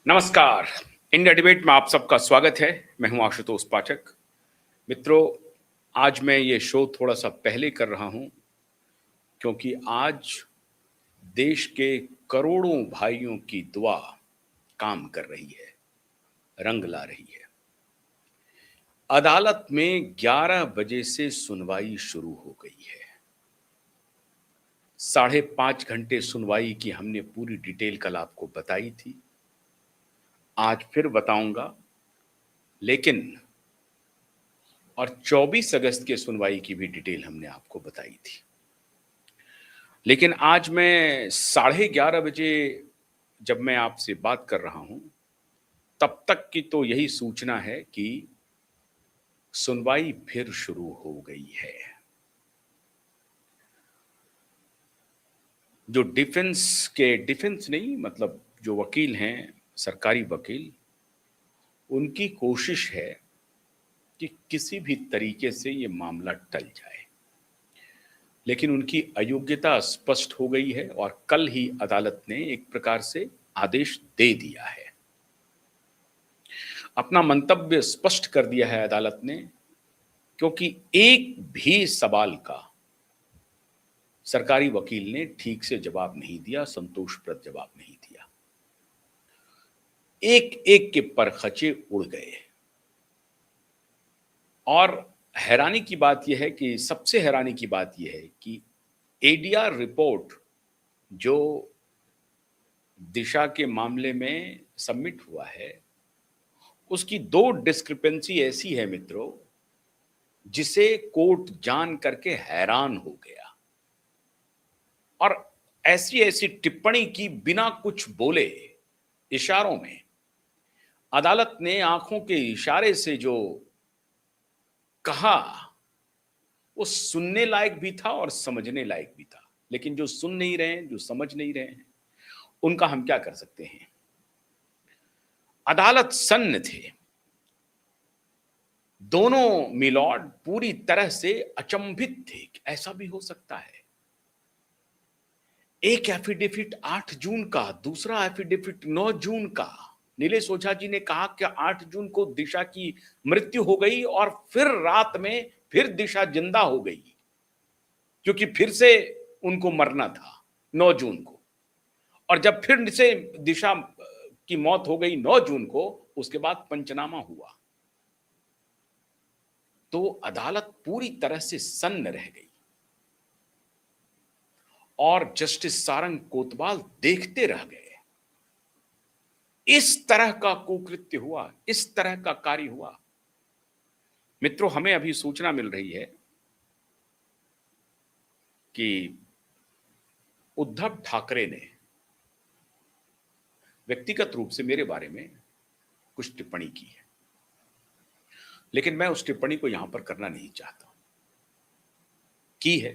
नमस्कार। India debate में आप सबका स्वागत है। मैं हूं आशुतोष पाठक। मित्रों, आज मैं ये शो थोड़ा सा पहले कर रहा हूं क्योंकि आज देश के करोड़ों भाइयों की दुआ काम कर रही है, रंग ला रही है। अदालत में 11 बजे से सुनवाई शुरू हो गई है। 5.5 घंटे सुनवाई की हमने पूरी डिटेल कल आपको बताई थी, आज फिर बताऊंगा। लेकिन और 24 अगस्त के सुनवाई की भी डिटेल हमने आपको बताई थी। लेकिन आज मैं 11:30 बजे जब मैं आपसे बात कर रहा हूं, तब तक की तो यही सूचना है कि सुनवाई फिर शुरू हो गई है। जो डिफेंस नहीं, मतलब जो वकील हैं, सरकारी वकील, उनकी कोशिश है कि किसी भी तरीके से ये मामला टल जाए। लेकिन उनकी अयोग्यता स्पष्ट हो गई है और कल ही अदालत ने एक प्रकार से आदेश दे दिया है। अपना मंतव्य स्पष्ट कर दिया है अदालत ने, क्योंकि एक भी सवाल का सरकारी वकील ने ठीक से जवाब नहीं दिया, संतोषप्रद जवाब नहीं दिया। एक एक के परखचे उड़ गए। और हैरानी की बात यह है कि सबसे हैरानी की बात यह है कि एडीआर रिपोर्ट जो दिशा के मामले में सबमिट हुआ है, उसकी 2 डिस्क्रिपेंसी ऐसी है मित्रों, जिसे कोर्ट जान करके हैरान हो गया। और ऐसी ऐसी टिप्पणी की बिना कुछ बोले, इशारों में अदालत ने आंखों के इशारे से जो कहा, वो सुनने लायक भी था और समझने लायक भी था। लेकिन जो सुन नहीं रहे हैं, जो समझ नहीं रहे हैं, उनका हम क्या कर सकते हैं। अदालत सन्न थे। दोनों मिलॉर्ड पूरी तरह से अचंभित थे। ऐसा भी हो सकता है। एक एफिडेविट 8 जून का, दूसरा एफिडेविट 9 जून का। नीलेश ओझा जी ने कहा कि 8 जून को दिशा की मृत्यु हो गई और फिर रात में फिर दिशा जिंदा हो गई, क्योंकि फिर से उनको मरना था 9 जून को। और जब फिर से दिशा की मौत हो गई 9 जून को, उसके बाद पंचनामा हुआ। तो अदालत पूरी तरह से सन्न रह गई और जस्टिस सारंग कोतवाल देखते रह गए। इस तरह का कुकृत्य हुआ, इस तरह का कार्य हुआ। मित्रों, हमें अभी सूचना मिल रही है कि उद्धव ठाकरे ने व्यक्तिगत रूप से मेरे बारे में कुछ टिप्पणी की है, लेकिन मैं उस टिप्पणी को यहां पर करना नहीं चाहता। की है,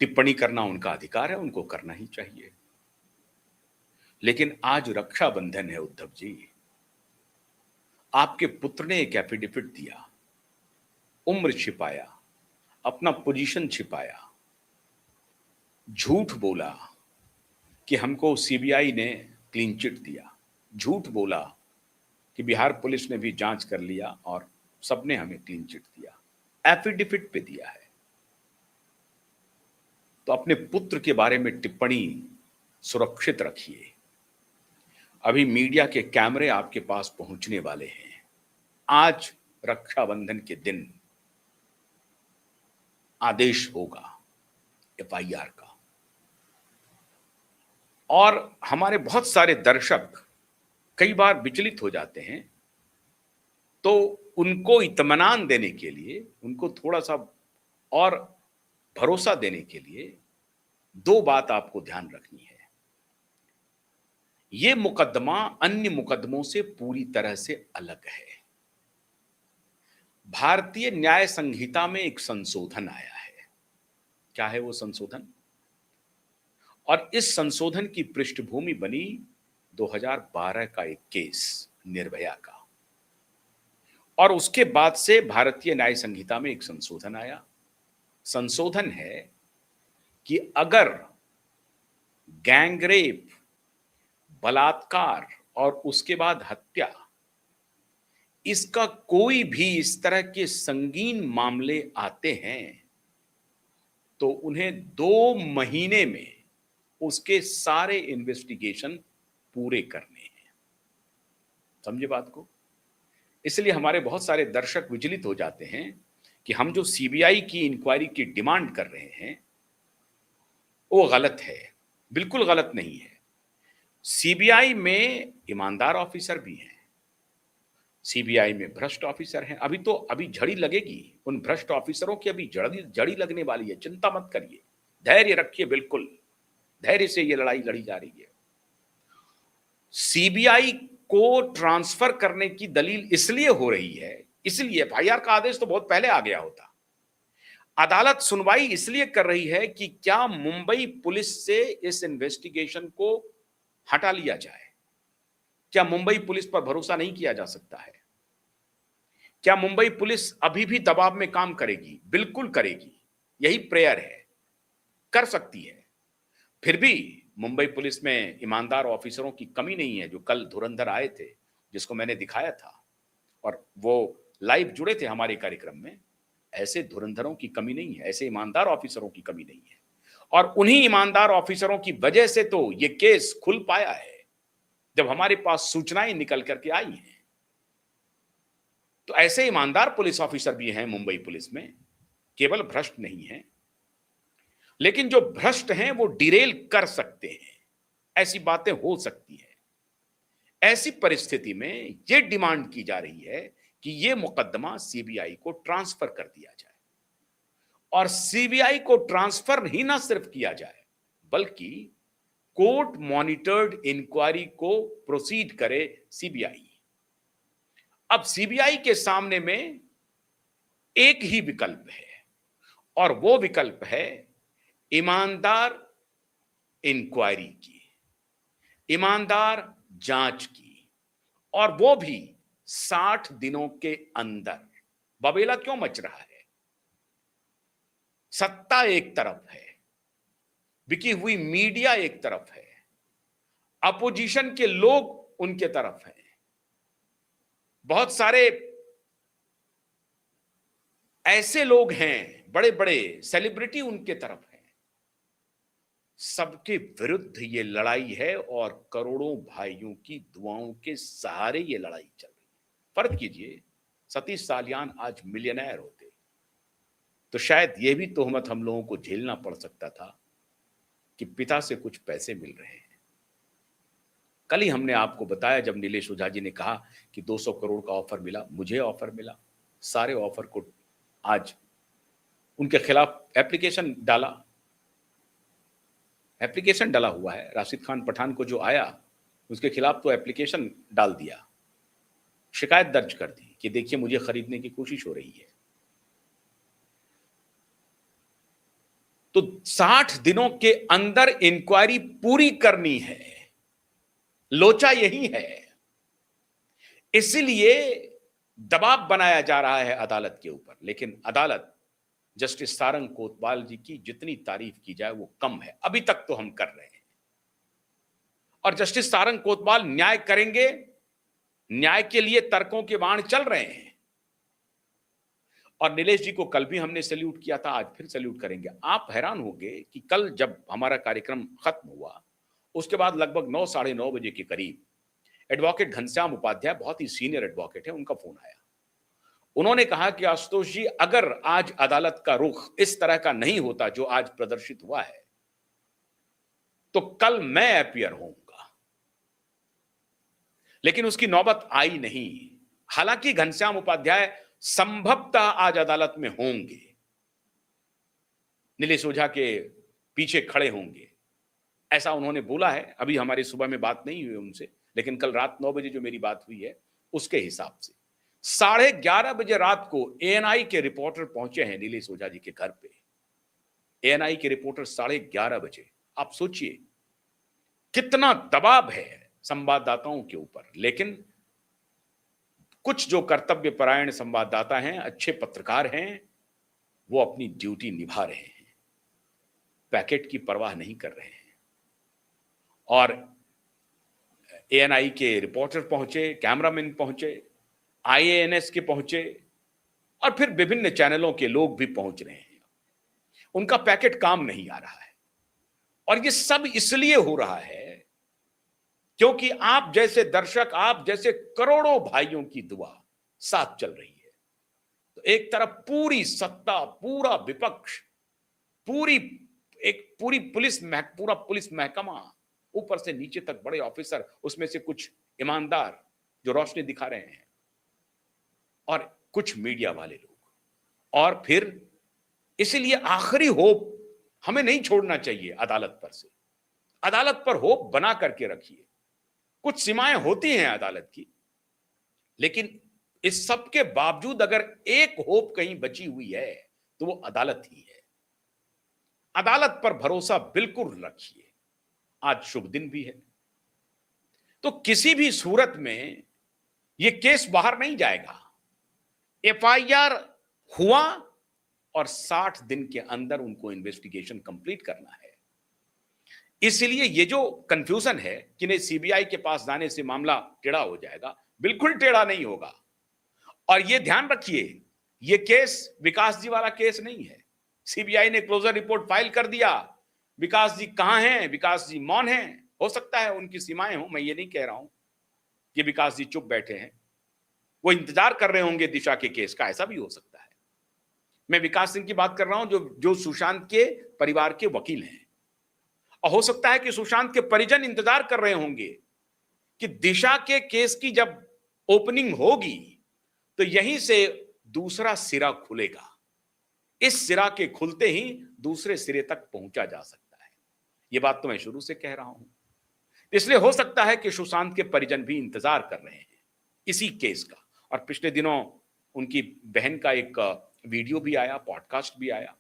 टिप्पणी करना उनका अधिकार है, उनको करना ही चाहिए। लेकिन आज रक्षाबंधन है उद्धव जी। आपके पुत्र ने एक एफिडेविट दिया, उम्र छिपाया, अपना पोजीशन छिपाया, झूठ बोला कि हमको सीबीआई ने क्लीन चिट दिया, झूठ बोला कि बिहार पुलिस ने भी जांच कर लिया और सबने हमें क्लीन चिट दिया, एफिडेविट पे दिया है। तो अपने पुत्र के बारे में टिप्पणी सुरक्षित रखिए। अभी मीडिया के कैमरे आपके पास पहुंचने वाले हैं। आज रक्षाबंधन के दिन आदेश होगा एफआईआर का। और हमारे बहुत सारे दर्शक कई बार विचलित हो जाते हैं, तो उनको इत्मीनान देने के लिए, उनको थोड़ा सा और भरोसा देने के लिए 2 बात आपको ध्यान रखनी है। यह मुकदमा अन्य मुकदमों से पूरी तरह से अलग है। भारतीय न्याय संहिता में एक संशोधन आया है। क्या है वो संशोधन? और इस संशोधन की पृष्ठभूमि बनी 2012 का एक केस, निर्भया का। और उसके बाद से भारतीय न्याय संहिता में एक संशोधन आया। संशोधन है कि अगर गैंगरेप, बलात्कार और उसके बाद हत्या, इसका कोई भी इस तरह के संगीन मामले आते हैं तो उन्हें 2 महीने में उसके सारे इन्वेस्टिगेशन पूरे करने हैं। समझे बात को? इसलिए हमारे बहुत सारे दर्शक विचलित हो जाते हैं कि हम जो सीबीआई की इंक्वायरी की डिमांड कर रहे हैं वो गलत है। बिल्कुल गलत नहीं है। सीबीआई में ईमानदार ऑफिसर भी हैं, सीबीआई में भ्रष्ट ऑफिसर हैं। अभी झड़ी लगेगी, उन भ्रष्ट ऑफिसरों की अभी जड़ी लगने वाली है। चिंता मत करिए, धैर्य रखिए, बिल्कुल धैर्य से ये लड़ाई लड़ी जा रही है। सीबीआई को ट्रांसफर करने की दलील इसलिए हो रही है, इसलिए एफआईआर का आदेश तो बहुत पहले आ गया होता। अदालत सुनवाई इसलिए कर रही है कि क्या मुंबई पुलिस से इस इन्वेस्टिगेशन को हटा लिया जाए। क्या मुंबई पुलिस पर भरोसा नहीं किया जा सकता है? क्या मुंबई पुलिस अभी भी दबाव में काम करेगी? बिल्कुल करेगी, यही प्रेयर है, कर सकती है। फिर भी मुंबई पुलिस में ईमानदार ऑफिसरों की कमी नहीं है। जो कल धुरंधर आए थे, जिसको मैंने दिखाया था और वो लाइव जुड़े थे हमारे कार्यक्रम में, ऐसे धुरंधरों की कमी नहीं है, ऐसे ईमानदार ऑफिसरों की कमी नहीं है। और उन्हीं ईमानदार ऑफिसरों की वजह से तो ये केस खुल पाया है, जब हमारे पास सूचनाएं निकल करके आई हैं। तो ऐसे ईमानदार पुलिस ऑफिसर भी हैं मुंबई पुलिस में, केवल भ्रष्ट नहीं है। लेकिन जो भ्रष्ट हैं वो डिरेल कर सकते हैं, ऐसी बातें हो सकती हैं। ऐसी परिस्थिति में यह डिमांड की जा रही है कि यह मुकदमा सीबीआई को ट्रांसफर कर दिया जाए, और सीबीआई को ट्रांसफर ही ना सिर्फ किया जाए, बल्कि कोर्ट मॉनिटर्ड इंक्वायरी को प्रोसीड करे सीबीआई। अब सीबीआई के सामने में एक ही विकल्प है, और वो विकल्प है ईमानदार इंक्वायरी की, ईमानदार जांच की, और वो भी 60 दिनों के अंदर। बबेला क्यों मच रहा है? सत्ता एक तरफ है, बिकी हुई मीडिया एक तरफ है, अपोजिशन के लोग उनके तरफ हैं, बहुत सारे ऐसे लोग हैं, बड़े बड़े सेलिब्रिटी उनके तरफ हैं। सबके विरुद्ध ये लड़ाई है, और करोड़ों भाइयों की दुआओं के सहारे ये लड़ाई चल रही है। फर्ज कीजिए सतीश सालियान आज मिलियनेयर होते तो शायद ये भी तोहमत हम लोगों को झेलना पड़ सकता था कि पिता से कुछ पैसे मिल रहे हैं। कल ही हमने आपको बताया, जब नीलेश ओझा जी ने कहा कि 200 करोड़ का ऑफर मिला, मुझे ऑफर मिला, सारे ऑफर को आज उनके खिलाफ एप्लीकेशन डला हुआ है। राशिद खान पठान को जो आया, उसके खिलाफ तो एप्लीकेशन डाल दिया, शिकायत दर्ज कर दी कि देखिए मुझे खरीदने की कोशिश हो रही है। तो 60 दिनों के अंदर इंक्वायरी पूरी करनी है, लोचा यही है। इसलिए दबाव बनाया जा रहा है अदालत के ऊपर। लेकिन अदालत, जस्टिस सारंग कोतवाल जी की जितनी तारीफ की जाए वो कम है, अभी तक तो हम कर रहे हैं। और जस्टिस सारंग कोतवाल न्याय करेंगे, न्याय के लिए तर्कों के बाण चल रहे हैं। और नीलेश जी को कल भी हमने सैल्यूट किया था, आज फिर सैल्यूट करेंगे। आप हैरान होंगे कि कल जब हमारा कार्यक्रम खत्म हुआ, उसके बाद लगभग 9, साढ़े 9 बजे के करीब एडवोकेट घनश्याम उपाध्याय, बहुत ही सीनियर एडवोकेट है, उनका फोन आया। उन्होंने कहा कि आशुतोष जी, अगर आज अदालत का रुख इस तरह का नहीं होता जो आज प्रदर्शित हुआ है, तो कल मैं अपीयर होऊंगा। लेकिन उसकी नौबत आई नहीं। हालांकि घनश्याम उपाध्याय संभवतः आज अदालत में होंगे, नीलेश ओझा के पीछे खड़े होंगे, ऐसा उन्होंने बोला है। अभी हमारी सुबह में बात नहीं हुई उनसे, लेकिन कल रात 9 बजे जो मेरी बात हुई है उसके हिसाब से 11:30 बजे रात को एएनआई के रिपोर्टर पहुंचे हैं नीलेश ओझा जी के घर पे। एएनआई के रिपोर्टर 11:30 बजे, आप सोचिए कितना दबाव है संवाददाताओं के ऊपर। लेकिन कुछ जो कर्तव्य परायण संवाददाता हैं, अच्छे पत्रकार हैं, वो अपनी ड्यूटी निभा रहे हैं, पैकेट की परवाह नहीं कर रहे हैं। और एएनआई के रिपोर्टर पहुंचे, कैमरामैन पहुंचे, आईएएनएस के पहुंचे और फिर विभिन्न चैनलों के लोग भी पहुंच रहे हैं। उनका पैकेट काम नहीं आ रहा है और ये सब इसलिए हो रहा है क्योंकि आप जैसे दर्शक, आप जैसे करोड़ों भाइयों की दुआ साथ चल रही है। तो एक तरफ पूरी सत्ता, पूरा विपक्ष, पूरी पूरा पुलिस महकमा, ऊपर से नीचे तक बड़े ऑफिसर, उसमें से कुछ ईमानदार जो रोशनी दिखा रहे हैं और कुछ मीडिया वाले लोग। और फिर इसीलिए आखिरी होप हमें नहीं छोड़ना चाहिए अदालत पर से। अदालत पर होप बना करके रखिए। कुछ सीमाएं होती हैं अदालत की, लेकिन इस सब के बावजूद अगर एक होप कहीं बची हुई है तो वो अदालत ही है। अदालत पर भरोसा बिल्कुल रखिए। आज शुभ दिन भी है, तो किसी भी सूरत में ये केस बाहर नहीं जाएगा। एफआईआर हुआ और 60 दिन के अंदर उनको इन्वेस्टिगेशन कंप्लीट करना है। इसलिए ये जो कंफ्यूजन है कि नहीं सीबीआई के पास जाने से मामला टेढ़ा हो जाएगा, बिल्कुल टेढ़ा नहीं होगा। और ये ध्यान रखिए, ये केस विकास जी वाला केस नहीं है। सीबीआई ने क्लोजर रिपोर्ट फाइल कर दिया, विकास जी कहां हैं? विकास जी मौन हैं। हो सकता है उनकी सीमाएं हो, मैं ये नहीं कह रहा हूं कि विकास जी चुप बैठे हैं, वो इंतजार कर रहे होंगे दिशा के केस का, ऐसा भी हो सकता है। मैं विकास सिंह की बात कर रहा हूं जो सुशांत के परिवार के वकील हैं। और हो सकता है कि सुशांत के परिजन इंतजार कर रहे होंगे कि दिशा के केस की जब ओपनिंग होगी तो यहीं से दूसरा सिरा खुलेगा। इस सिरा के खुलते ही दूसरे सिरे तक पहुंचा जा सकता है। यह बात तो मैं शुरू से कह रहा हूं। इसलिए हो सकता है कि सुशांत के परिजन भी इंतजार कर रहे हैं इसी केस का। और पिछले दिनों उनकी बहन का एक वीडियो भी आया, पॉडकास्ट भी आया।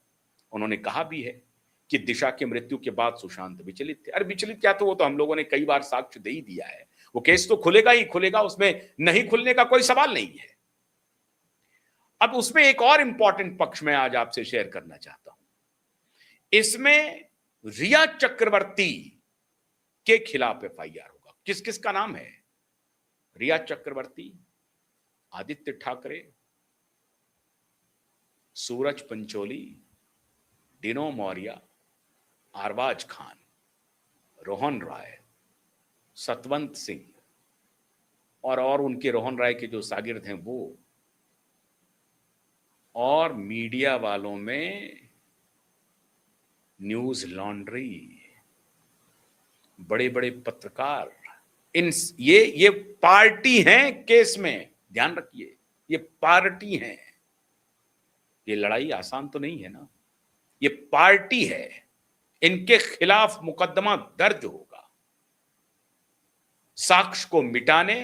उन्होंने कहा भी है कि दिशा की मृत्यु के बाद सुशांत विचलित थे। अरे विचलित क्या, तो वो तो हम लोगों ने कई बार साक्ष्य दे ही दिया है। वो केस तो खुलेगा ही खुलेगा, उसमें नहीं खुलने का कोई सवाल नहीं है। अब उसमें एक और इंपॉर्टेंट पक्ष मैं आज आपसे शेयर करना चाहता हूं। इसमें रिया चक्रवर्ती के खिलाफ एफआईआर होगा। किस किस का नाम है? रिया चक्रवर्ती, आदित्य ठाकरे, सूरज पंचोली, डिनो मौर्य, आरबाज खान, रोहन राय, सतवंत सिंह और उनके रोहन राय के जो शागिर्द हैं वो, और मीडिया वालों में न्यूज लॉन्ड्री, बड़े बड़े पत्रकार, ये पार्टी हैं केस में। ध्यान रखिए, ये पार्टी हैं। ये लड़ाई आसान तो नहीं है ना, ये पार्टी है। इनके खिलाफ मुकदमा दर्ज होगा साक्ष्य को मिटाने,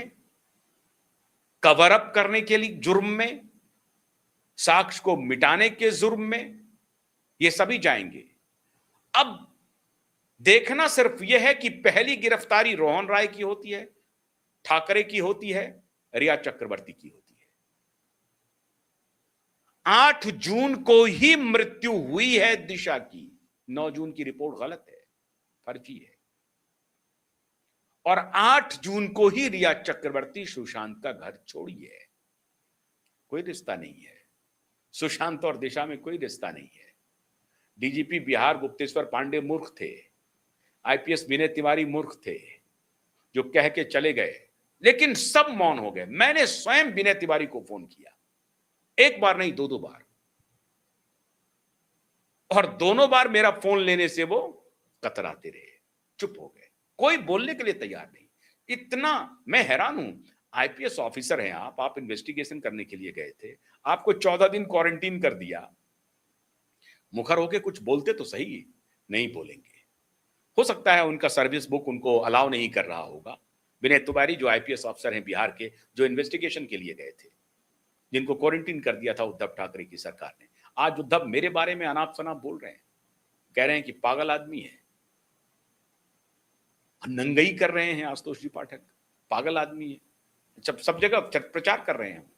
कवर अप करने के लिए जुर्म में, साक्ष्य को मिटाने के जुर्म में ये सभी जाएंगे। अब देखना सिर्फ यह है कि पहली गिरफ्तारी रोहन राय की होती है, ठाकरे की होती है, रिया चक्रवर्ती की होती है। 8 जून को ही मृत्यु हुई है दिशा की। 9 जून की रिपोर्ट गलत है, फर्जी है। और 8 जून को ही रिया चक्रवर्ती सुशांत का घर छोड़ी है। कोई रिश्ता नहीं है, सुशांत और दिशा में कोई रिश्ता नहीं है। डीजीपी बिहार गुप्तेश्वर पांडे मूर्ख थे, आईपीएस विनय तिवारी मूर्ख थे जो कह के चले गए, लेकिन सब मौन हो गए। मैंने स्वयं विनय तिवारी को फोन किया, एक बार नहीं, 2 बार, और दोनों बार मेरा फोन लेने से वो कतराते रहे, चुप हो गए, कोई बोलने के लिए तैयार नहीं। इतना मैं हैरान हूं। आईपीएस ऑफिसर हैं आप इन्वेस्टिगेशन करने के लिए गए थे, आपको 14 दिन क्वारंटीन कर दिया, मुखर होके कुछ बोलते तो सही। नहीं बोलेंगे। हो सकता है उनका सर्विस बुक उनको अलाउ नहीं कर रहा होगा। विनय तिवारी जो आईपीएस ऑफिसर हैं बिहार के, जो इन्वेस्टिगेशन के लिए गए थे, जिनको क्वारंटीन कर दिया था उद्धव ठाकरे की सरकार ने, आज उद्धव मेरे बारे में अनाप शनाप बोल रहे हैं, कह रहे हैं कि पागल आदमी है, नंगई कर रहे हैं आशुतोष जी पाठक, पागल आदमी है, सब जगह प्रचार कर रहे हैं।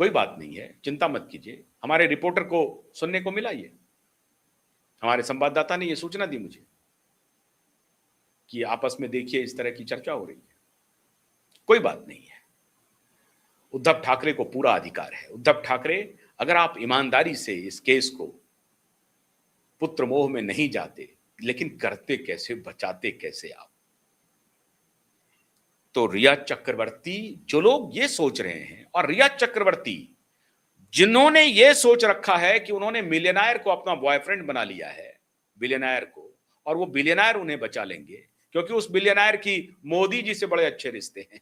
कोई बात नहीं है, चिंता मत कीजिए। हमारे रिपोर्टर को सुनने को मिला, ये हमारे संवाददाता ने ये सूचना दी मुझे। कि आपस में देखिए इस तरह की चर्चा हो रही है। कोई बात नहीं है। उद्धव ठाकरे को पूरा अधिकार है। उद्धव ठाकरे, अगर आप ईमानदारी से इस केस को पुत्र मोह में नहीं जाते, लेकिन करते कैसे, बचाते कैसे आप? तो रिया चक्रवर्ती, जो लोग ये सोच रहे हैं, और रिया चक्रवर्ती जिन्होंने ये सोच रखा है कि उन्होंने मिलियनायर को अपना बॉयफ्रेंड बना लिया है, बिलियनायर को, और वो बिलियनायर उन्हें बचा लेंगे, क्योंकि उस बिलियनायर की मोदी जी से बड़े अच्छे रिश्ते हैं।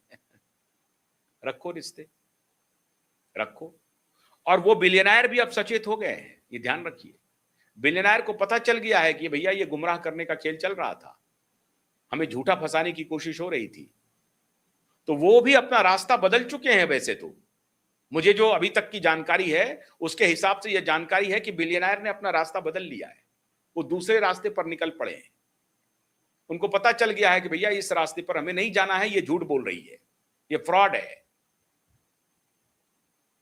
रखो रिश्ते, रखो। और वो बिलियनायर भी अब सचेत हो गए हैं, ये ध्यान रखिए। बिलियनायर को पता चल गया है कि भैया ये गुमराह करने का खेल चल रहा था, हमें झूठा फंसाने की कोशिश हो रही थी, तो वो भी अपना रास्ता बदल चुके हैं। वैसे तो मुझे जो अभी तक की जानकारी है, उसके हिसाब से यह जानकारी है कि बिलियनायर ने अपना रास्ता बदल लिया है, वो दूसरे रास्ते पर निकल पड़े हैं। उनको पता चल गया है कि भैया इस रास्ते पर हमें नहीं जाना है, ये झूठ बोल रही है, ये फ्रॉड है।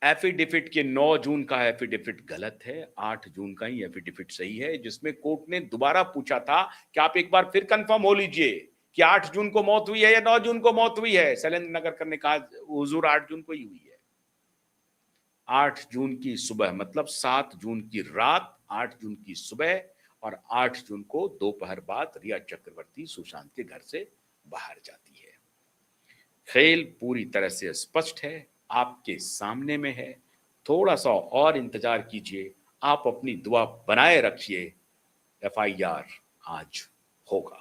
एफिडेविट के 9 जून का एफिडेविट गलत है, 8 जून का ही एफिडेविट सही है, जिसमें कोर्ट ने दोबारा पूछा था कि आप एक बार फिर कंफर्म हो लीजिए कि 8 जून को मौत हुई है या 9 जून को मौत हुई है। शैलेंद्र नगरकर ने कहा हुजूर 8 जून को ही हुई है। 8 जून की सुबह, मतलब 7 जून की रात, 8 जून की सुबह और 8 जून को दोपहर बाद रिया चक्रवर्ती सुशांत के घर से बाहर जाती है। खेल पूरी तरह से स्पष्ट है, आपके सामने में है। थोड़ा सा और इंतजार कीजिए, आप अपनी दुआ बनाए रखिए, एफआईआर आज होगा।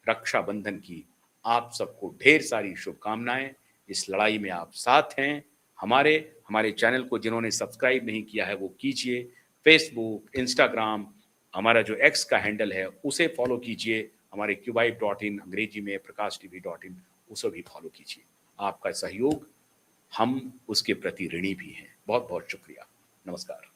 रक्षाबंधन की आप सबको ढेर सारी शुभकामनाएं। इस लड़ाई में आप साथ हैं हमारे। हमारे चैनल को जिन्होंने सब्सक्राइब नहीं किया है वो कीजिए। फेसबुक, इंस्टाग्राम, हमारा जो एक्स का हैंडल है उसे फॉलो कीजिए। हमारे QYib.in, अंग्रेजी में prakashtv.in, उसे भी फॉलो कीजिए। आपका सहयोग, हम उसके प्रति ऋणी भी हैं। बहुत बहुत शुक्रिया। नमस्कार।